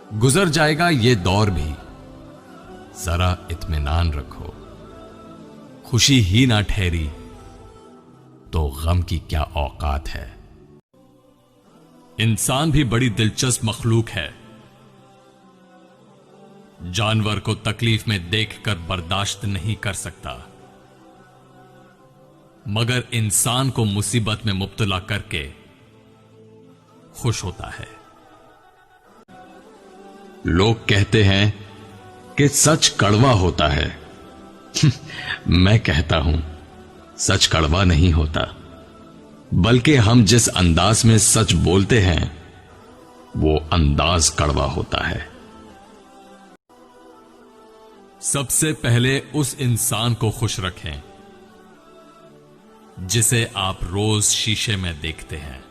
गुजर जाएगा ये दौर भी, जरा इत्मीनान रखो। खुशी ही ना ठहरी तो गम की क्या औकात है। इंसान भी बड़ी दिलचस्प मखलूक है। जानवर को तकलीफ में देखकर बर्दाश्त नहीं कर सकता, मगर इंसान को मुसीबत में मुब्तला करके खुश होता है। लोग कहते हैं कि सच कड़वा होता है। मैं कहता हूं सच कड़वा नहीं होता, बल्कि हम जिस अंदाज में सच बोलते हैं वो अंदाज कड़वा होता है। सबसे पहले उस इंसान को खुश रखें जिसे आप रोज शीशे में देखते हैं,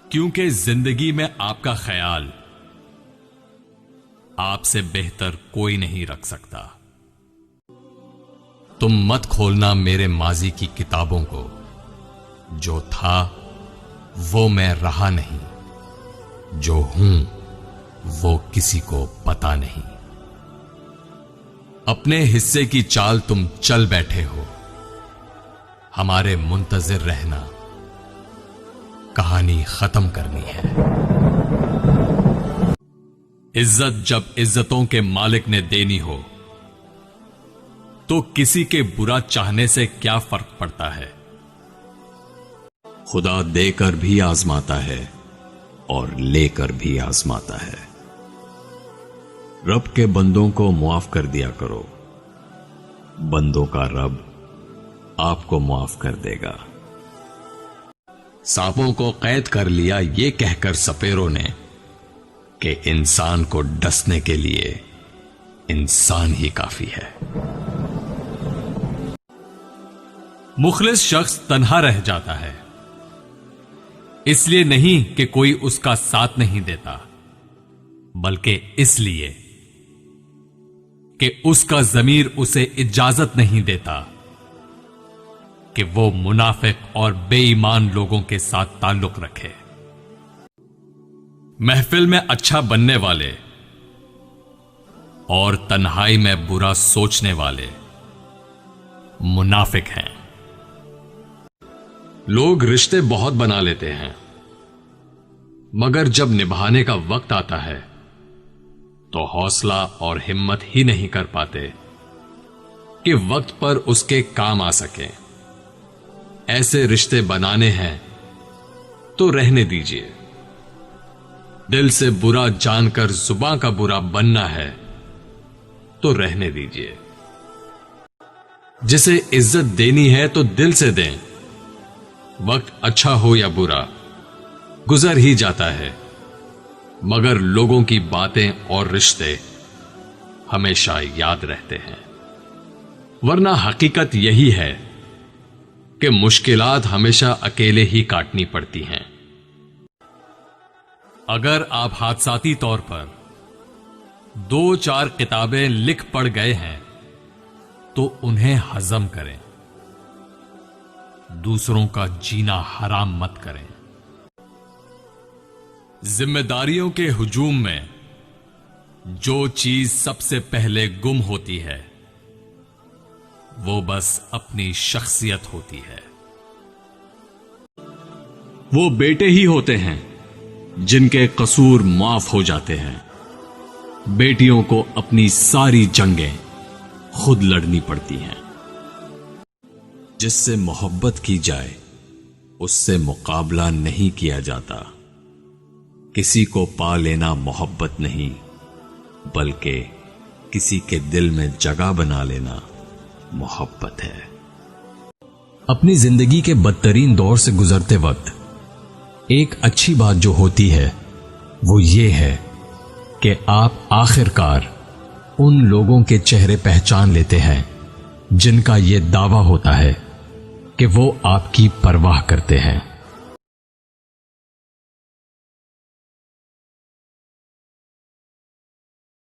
क्योंकि जिंदगी में आपका ख्याल आपसे बेहतर कोई नहीं रख सकता। तुम मत खोलना मेरे माजी की किताबों को, जो था वो मैं रहा नहीं, जो हूं वो किसी को पता नहीं। अपने हिस्से की चाल तुम चल बैठे हो, हमारे मुंतजिर रहना, कहानी खत्म करनी है। इज्जत जब इज्जतों के मालिक ने देनी हो तो किसी के बुरा चाहने से क्या फर्क पड़ता है। खुदा देकर भी आजमाता है और लेकर भी आजमाता है। रब के बंदों को मुआफ कर दिया करो, बंदों का रब आपको मुआफ कर देगा। सांपों को कैद कर लिया ये कहकर सपेरों ने कि इंसान को डसने के लिए इंसान ही काफी है। मुखलिस शख्स तन्हा रह जाता है, इसलिए नहीं कि कोई उसका साथ नहीं देता, बल्कि इसलिए कि उसका ज़मीर उसे इजाजत नहीं देता कि वो मुनाफिक और बेईमान लोगों के साथ ताल्लुक रखे। महफिल में अच्छा बनने वाले और तन्हाई में बुरा सोचने वाले मुनाफिक हैं। लोग रिश्ते बहुत बना लेते हैं, मगर जब निभाने का वक्त आता है तो हौसला और हिम्मत ही नहीं कर पाते कि वक्त पर उसके काम आ सके। ऐसे रिश्ते बनाने हैं तो रहने दीजिए। दिल से बुरा जानकर जुबान का बुरा बनना है तो रहने दीजिए। जिसे इज्जत देनी है तो दिल से दें। वक्त अच्छा हो या बुरा गुजर ही जाता है, मगर लोगों की बातें और रिश्ते हमेशा याद रहते हैं। वरना हकीकत यही है कि मुश्किलात हमेशा अकेले ही काटनी पड़ती हैं। अगर आप हादसाती तौर पर 2-4 किताबें लिख पढ़ गए हैं तो उन्हें हजम करें। दूसरों का जीना हराम मत करें। जिम्मेदारियों के हुजूम में जो चीज सबसे पहले गुम होती है वो बस अपनी शख्सियत होती है। वो बेटे ही होते हैं जिनके कसूर माफ हो जाते हैं। बेटियों को अपनी सारी जंगें खुद लड़नी पड़ती हैं। जिससे मोहब्बत की जाए उससे मुकाबला नहीं किया जाता। किसी को पा लेना मोहब्बत नहीं, बल्कि किसी के दिल में जगह बना लेना मोहब्बत है। अपनी जिंदगी के बदतरीन दौर से गुजरते वक्त एक अच्छी बात जो होती है वो ये है कि आप आखिरकार उन लोगों के चेहरे पहचान लेते हैं जिनका ये दावा होता है कि वो आपकी परवाह करते हैं।